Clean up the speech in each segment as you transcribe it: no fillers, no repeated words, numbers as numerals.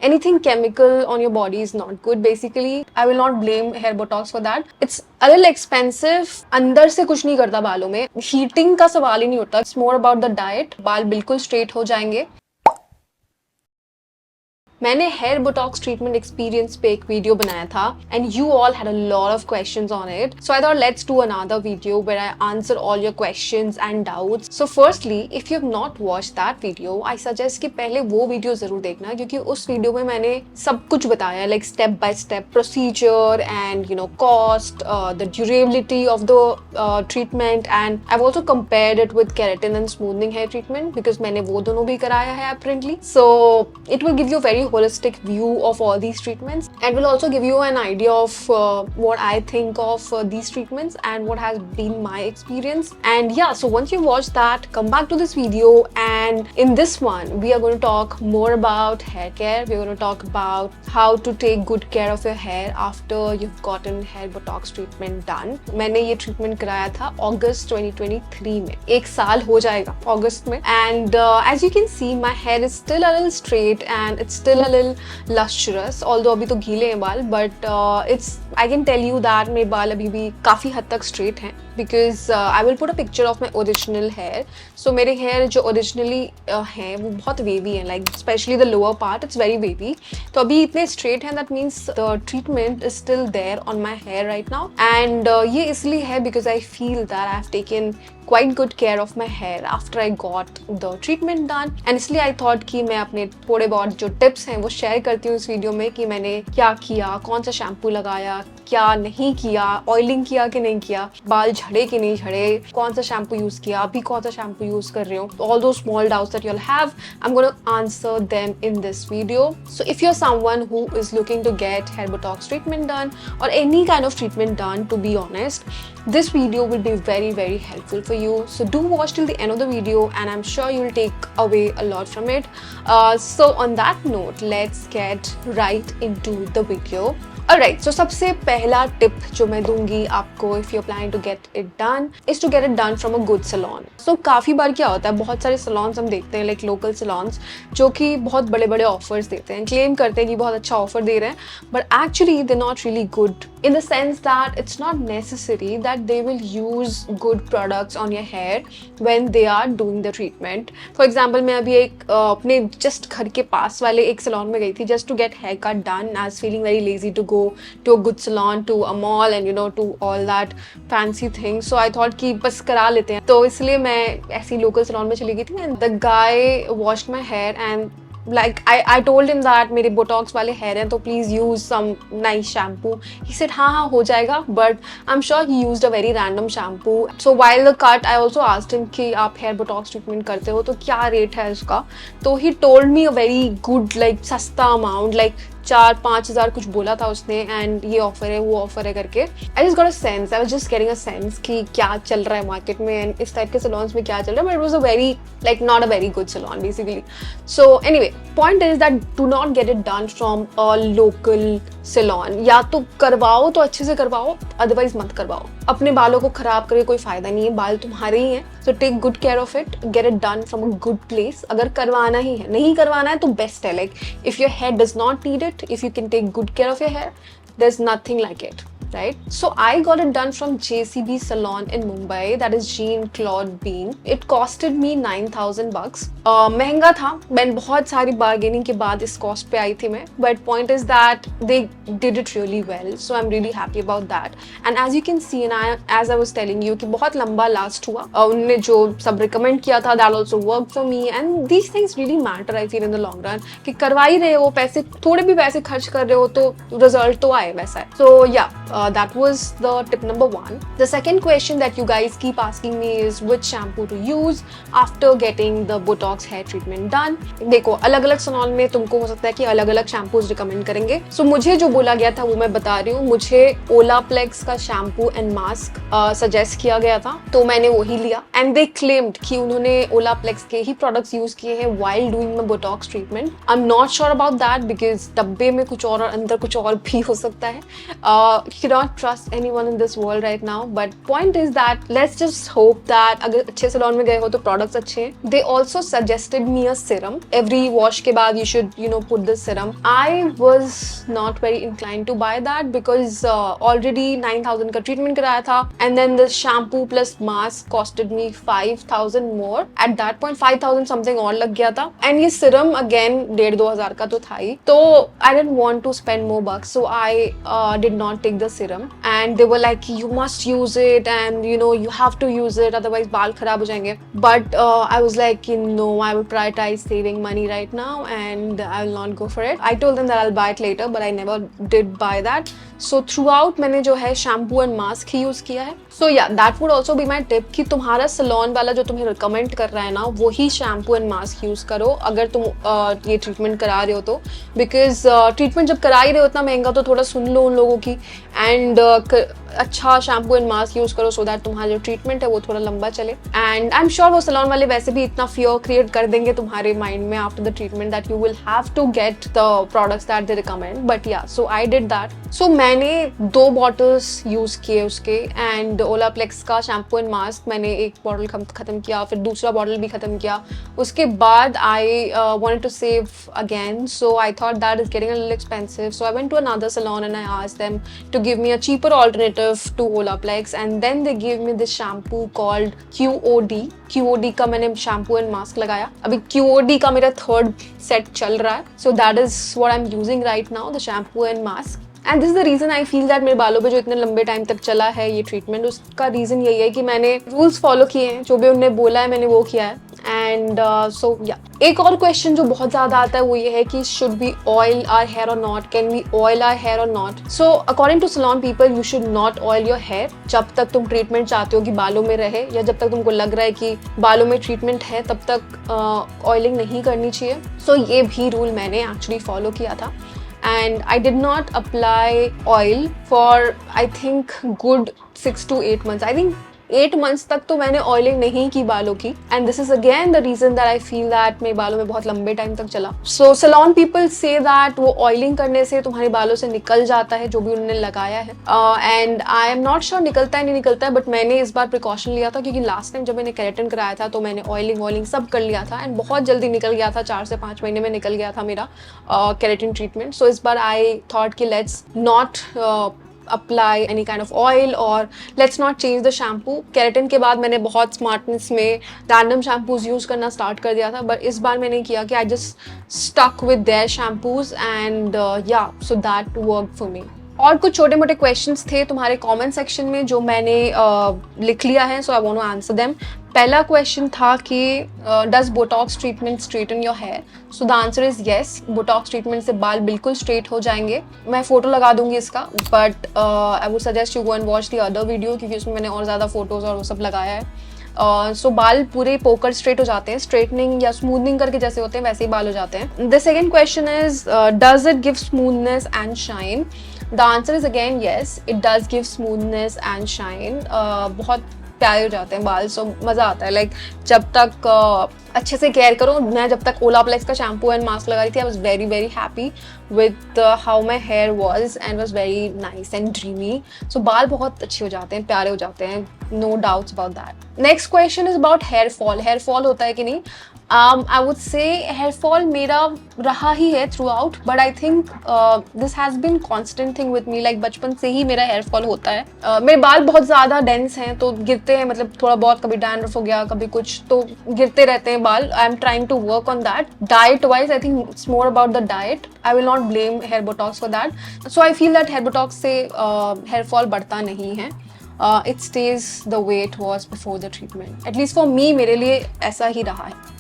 Anything chemical on your body is not good. Basically, I will not blame hair botox for that. It's a little expensive. अंदर से कुछ नहीं करता बालों में, हीटिंग का सवाल ही नहीं होता. It's more about the diet. बाल बिल्कुल स्ट्रेट हो जाएंगे. मैंने हेयर बोटॉक्स ट्रीटमेंट एक्सपीरियंस पे एक वीडियो बनाया था and you all had a lot of questions on it, so I thought let's do another video where I answer all your questions and doubts. So firstly, if you have not watched that video, I suggest कि पहले वो video जरूर देखना, क्योंकि उस video में मैंने सब कुछ बताया, like step by step procedure and cost, the durability of the treatment, and I have also compared it with keratin and smoothening hair treatment, because मैंने वो दोनों भी कराया है apparently. So it will give you very holistic view of all these treatments and will also give you an idea of what I think of these treatments and what has been my experience. And yeah, so once you watch that, come back to this video, and in this one we are going to talk more about hair care. We're going to talk about how to take good care of your hair after you've gotten hair botox treatment done. मैंने ये treatment कराया था August 2023 में, एक साल हो जाएगा August में, and as you can see my hair is still a little straight and it's still a little lustrous, although अभी तो गीले हैं बाल, but I can tell you that मेरे बाल अभी भी काफी हद तक straight हैं, because I will put a picture of my original hair. So मेरे hair जो originally हैं वो बहुत wavy हैं, like especially the lower part, it's very wavy. तो अभी इतने straight हैं, that means the treatment is still there on my hair right now. And ये इसलिए है because I feel that I have taken quite good care of my hair after I got the treatment done. And इसलिए I thought कि मैं अपने थोड़े बहुत जो tips हैं वो share करती हूँ इस वीडियो में, कि मैंने क्या किया, कौन सा शैम्पू लगाया, क्या नहीं किया, ऑयलिंग किया कि नहीं किया, बाल झड़े कि नहीं झड़े, कौन सा शैम्पू यूज किया, अभी कौन सा शैम्पू यूज कर रहे हो. All those small doubts that you'll have, I'm going to answer them in this video. So if you're someone who is looking to get hair botox treatment done or any kind of treatment done, to be honest, this video will be very, very helpful for you. So do watch till the end of the video and I'm sure you'll take away a lot from it. So on that note, let's get right into the video. Alright, so सबसे पहला tip जो मैं दूंगी आपको, if you're planning to get it done, is to get it done from a good salon. So काफ़ी बार क्या होता है, बहुत सारे salons हम देखते हैं, like local salons, जो कि बहुत बड़े बड़े offers देते हैं, claim करते हैं कि बहुत अच्छा offer दे रहे हैं, but actually they're not really good, in the sense that it's not necessary that they will use good products on your hair when they are doing the treatment. For example, मैं अभी एक अपने just घर के पास वाले एक salon में गई थी just to get haircut done. I was feeling very lazy to go to a good salon, to a mall and to all that fancy things. So I thought कि बस करा लेते हैं, तो इसलिए मैं ऐसी local salon में चली गई थी. And the guy washed my hair and like I told him that मेरे botox वाले hair हैं, तो please use some nice shampoo. He said हाँ हो जाएगा, but I'm sure he used a very random shampoo. So while the cut, I also asked him कि आप hair botox treatment करते हो तो क्या rate है उसका. तो he told me a very good, like सस्ता amount, like 4-5 हज़ार कुछ बोला था उसने, एंड ये ऑफर है वो ऑफर है करके. I just got a sense, I was just getting a sense कि क्या चल रहा है मार्केट में एंड इस टाइप के सलॉन्स में क्या चल रहा है, but it was a very like not a very good salon basically. So anyway, point is that do not gate it done from a local salon. या तो करवाओ तो अच्छे से करवाओ, अदरवाइज मत करवाओ. अपने बालों को खराब करके कोई फायदा नहीं है, बाल तुम्हारे ही हैं. So take good care of it, get it done from a good place. अगर करवाना ही है, नहीं करवाना है तो बेस्ट है. Like if your hair does not need it, if you can take good care of your hair, there's nothing like it, right? So I got it done from JCB salon in Mumbai, that is Jean Claude Bean. It costed me $9,000. महंगा था, मैं बहुत सारी bargaining के बाद इस cost पे आई थी मैं, but point is that they did it really well, so I'm really happy about that. And as you can see, and as I was telling you कि बहुत लंबा last हुआ. उन्होंने जो सब recommend किया था, that also worked for me, and these things really matter I feel in the long run. कि करवा ही रहे हो, पैसे थोड़े भी पैसे खर्च कर रहे हो तो result तो आए वैसा है. So yeah, that was the tip number 1. The second question that you guys keep asking me is which shampoo to use after getting the Botox hair treatment done. देखो, अलग अलग salon में तुमको हो सकता है कि अलग अलग shampoos recommend करेंगे. So मुझे जो बोला गया था वो मैं बता रही हूँ. मुझे Olaplex का shampoo and mask suggest किया गया था, तो मैंने वही लिया. And they claimed कि उन्होंने Olaplex के ही products use किए हैं while doing the Botox treatment. I'm not sure about that because डब्बे में कुछ और अंदर कुछ और भी हो सकता है. cannot trust anyone in this world right now, but point is that let's just hope that अगर अच्छे salon में गए हो तो products अच्छे हैं. They also suggested me a serum. Every wash के बाद you should put this serum. I was not very inclined to buy that because already 9,000 का treatment कराया था, and then the shampoo plus mask costed me 5,000 more. At that point 5,000 something और लग गया था, and ये serum again 1,500-2,000 का तो था ही. तो I didn't want to spend more bucks, so I did not take the serum. And they were like, you must use it, and you have to use it, otherwise बाल खराब हो जाएंगे. But I was like, no, I will prioritize saving money right now, and I will not go for it. I told them that I'll buy it later, but I never did buy that. So throughout मैंने जो है shampoo and mask he use किया है. So yeah, that would also be my tip कि तुम्हारा salon वाला जो तुम्हें recommend कर रहा है ना, वही shampoo and mask use करो अगर तुम ये treatment करा रहे हो तो. Because treatment जब करा ही रहे हो इतना महंगा, तो थोड़ा सुन लो उन लोगों की, and अच्छा शैम्पू एंड मास्क यूज करो सो दैट तुम्हारा जो ट्रीटमेंट है वो थोड़ा लंबा चले. एंड आई एम श्योर वो सैलून वाले वैसे भी इतना फियर क्रिएट कर देंगे तुम्हारे माइंड में after the treatment that you will have to get the products that they recommend. But yeah, so I did that. सो मैंने 2 बॉटल्स यूज किए उसके, एंड ओलाप्लेक्स का शैम्पू एंड मास्क मैंने एक बॉटल खत्म किया, फिर दूसरा बॉटल भी खत्म किया. उसके बाद I wanted to save again, so I thought that is getting a little expensive, so I went to another salon and I asked them to give me a cheaper alternative to Olaplex, and then they gave me this shampoo called QOD का मैंने shampoo and mask लगाया. अभी QOD का मेरा 3rd set चल रहा है, so that is what I'm using right now, the shampoo and mask. And this is the reason I feel that मेरे बालों पे जो इतने लंबे टाइम तक चला है ये ट्रीटमेंट, उसका रीज़न यही है कि मैंने रूल्स फॉलो किए हैं, जो भी उन्होंने बोला है मैंने वो किया है. एंड सो या, एक और क्वेश्चन जो बहुत ज़्यादा आता है वो ये है कि should be oil our hair or not, can we oil our hair or not. So according to salon people you should not oil your hair जब तक तुम ट्रीटमेंट चाहते हो कि बालों में रहे, या जब तक तुमको लग रहा है कि बालों में ट्रीटमेंट है तब तक ऑयलिंग नहीं करनी चाहिए. सो ये भी रूल मैंने एक्चुअली फॉलो किया था. And I did not apply oil for I think good 6 to 8 months. I think 8 months तक तो मैंने ऑयलिंग नहीं की बालों की, and this is again the reason that I feel that मेरे बालों में बहुत लंबे टाइम तक चला. सो सैलून पीपल से दैट वो ऑयलिंग करने से तुम्हारे बालों से निकल जाता है जो भी उन्होंने लगाया है, and I am not sure निकलता है नहीं निकलता है, बट मैंने इस बार प्रिकॉशन लिया था क्योंकि लास्ट टाइम जब मैंने केराटिन कराया था तो मैंने ऑयलिंग सब कर लिया था, एंड बहुत जल्दी निकल गया था, 4 से 5 महीने में निकल गया था मेरा केराटिन ट्रीटमेंट. सो इस बार आई थॉट कि let's not apply any kind of oil or let's not change the shampoo. Keratin के बाद मैंने बहुत smartness में random shampoos use करना start कर दिया था, but इस बार मैंने किया कि I just stuck with their shampoos and yeah, so that worked for me. और कुछ छोटे मोटे क्वेश्चंस थे तुम्हारे कमेंट सेक्शन में जो मैंने लिख लिया है, so I want to answer them. पहला क्वेश्चन था कि does Botox treatment straighten your hair. So the answer is yes, Botox treatment से बाल बिल्कुल स्ट्रेट हो जाएंगे. मैं फोटो लगा दूंगी इसका, but I would suggest you go and watch the other video क्योंकि उसमें मैंने और ज़्यादा फोटोज़ और वो सब लगाया है. सो बाल पूरे पोकर स्ट्रेट हो जाते हैं, स्ट्रेटनिंग या स्मूथनिंग करके जैसे होते हैं वैसे ही बाल हो जाते हैं. The second question is does it give smoothness and shine. The answer is again yes, it does give smoothness and shine. बहुत प्यारे हो जाते हैं बाल, सो मज़ा आता है. लाइक जब तक अच्छे से केयर करो. मैं जब तक ओलाप्लेक्स का शैम्पू एंड मास्क लगा रही थी I was very very happy with how my hair was and was very nice and dreamy. So बाल बहुत अच्छे हो जाते हैं, प्यारे हो जाते हैं, no doubts about that. Next question is about hair fall. Hair fall होता है कि नहीं? I would say hair fall मेरा रहा ही है throughout, but I think this has been constant thing with me. Like बचपन से ही मेरा हेयर फॉल होता है. मेरे बाल बहुत ज़्यादा डेंस हैं तो गिरते हैं, मतलब थोड़ा बहुत कभी डैंड्रफ हो गया कभी कुछ तो गिरते रहते हैं बाल. I am trying to work on that. Diet wise I think it's more about the diet. I will not blame hair botox for that. So I feel that hair botox से हेयर फॉल बढ़ता नहीं है. It stays the way it was before the treatment. At least for me, मेरे लिए ऐसा ही रहा है.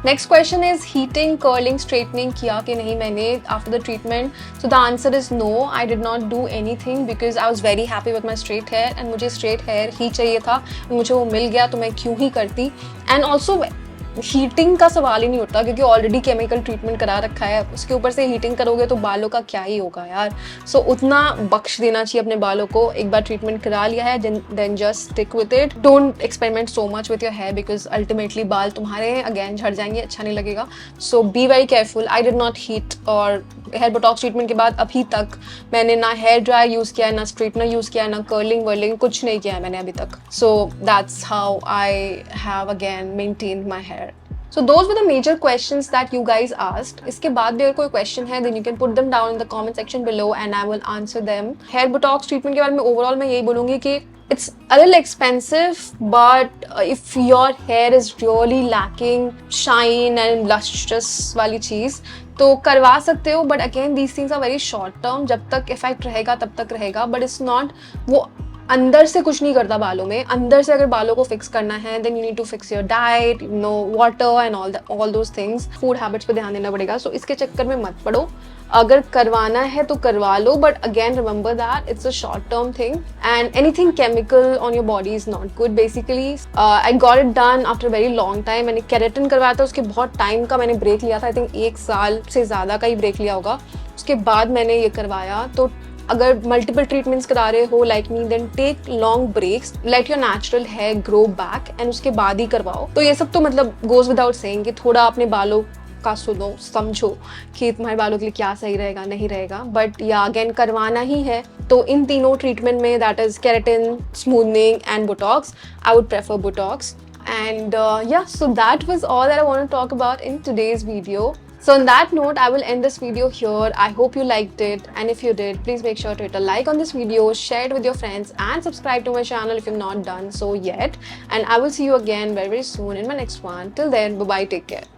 Next question is heating, curling, straightening किया कि नहीं मैंने after the treatment. So the answer is no, I did not do anything because I was very happy with my straight hair and मुझे straight hair ही चाहिए था. मुझे वो मिल गया तो मैं क्यों ही करती. And also हीटिंग का सवाल ही नहीं उठता, क्योंकि ऑलरेडी केमिकल ट्रीटमेंट करा रखा है, उसके ऊपर से हीटिंग करोगे तो बालों का क्या ही होगा यार। सो उतना बख्श देना चाहिए अपने बालों को। एक बार ट्रीटमेंट करा लिया है, then just stick with it, don't experiment so much with your hair, because ultimately बाल तुम्हारे हैं, अगेन झड़ जाएंगे, अच्छा नहीं लगेगा। So be very careful. I did not heat, और हेयर बोटॉक्स ट्रीटमेंट के बाद अभी तक मैंने ना हेयर ड्रायर यूज़ किया है, ना स्ट्रेटनर यूज़ किया है, ना कर्लिंग वर्लिंग, कुछ नहीं किया है मैंने अभी तक। So that's how I have again maintained my hair. So those were the major questions that you guys asked. इसके बाद भी अगर कोई question है, then you can put them down in the comment section below and I will answer them. Hair botox treatment के बारे में overall मैं यही बोलूँगी कि it's a little expensive, but if your hair is really lacking shine and lustrous वाली चीज़, तो करवा सकते हो। But again these things are very short term, जब तक effect रहेगा तब तक रहेगा, but it's not वो अंदर से कुछ नहीं करता बालों में। अंदर से अगर बालों को फिक्स करना है, then you need to fix your diet, you know, water and all those things, food habits पे ध्यान देना पड़ेगा। सो इसके चक्कर में मत पड़ो, अगर करवाना है तो करवा लो, but again remember that it's a short term thing and anything chemical on your body is not good. Basically I got it done after very long time. मैंने केराटिन करवाया था, उसके बहुत टाइम का मैंने ब्रेक लिया था, आई थिंक 1 साल से ज़्यादा का ही ब्रेक लिया होगा। उसके बाद मैंने ये करवाया। तो अगर मल्टीपल ट्रीटमेंट्स करा रहे हो like me, then take long breaks, let your natural hair grow back and उसके बाद ही करवाओ। तो ये सब तो मतलब गोज विदाउट सेइंग कि थोड़ा अपने बालों का सुनो, समझो कि तुम्हारे बालों के लिए क्या सही रहेगा, नहीं रहेगा। बट या अगेन करवाना ही है तो इन तीनों ट्रीटमेंट में, that is keratin, smoothening and Botox, I would prefer Botox. And yeah, so that was all that I want to talk about in today's video. So on that note, I will end this video here. I hope you liked it, and if you did, please make sure to hit a like on this video, share it with your friends, and subscribe to my channel if you've not done so yet. And I will see you again very, very soon in my next one. Till then, bye bye, take care.